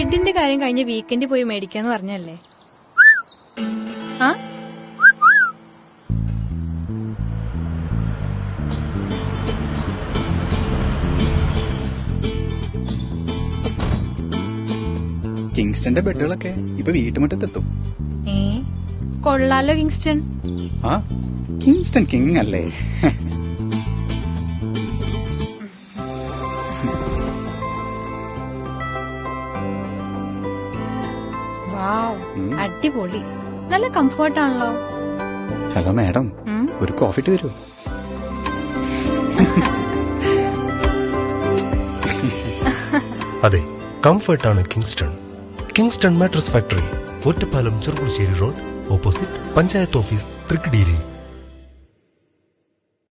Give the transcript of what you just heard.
ബെഡിന്റെ കാര്യം കഴിഞ്ഞ വീക്കെൻഡിൽ പോയി മേടിക്കാന്ന് പറഞ്ഞല്ലേ? ആ കിങ്സ്റ്റന്റെ ബെഡുകളൊക്കെ ഇപ്പൊ വീട്ടുമുറ്റത്തെത്തും. കൊള്ളാലോ കിങ്സ്റ്റൺ. ആ കിങ്സ്റ്റൺ കിങ് അല്ലേ? അടിപൊളി, നല്ല കംഫർട്ടാണല്ലോ. ഹലോ മാഡം, ഒരു കോഫി ഇട്ട് തരൂ. അതെ, കംഫർട്ടാണ് Kingston. Kingston mattress factory, Ottapalam Cherpulassery road, opposite panchayat office, തൃക്കടിയേരി.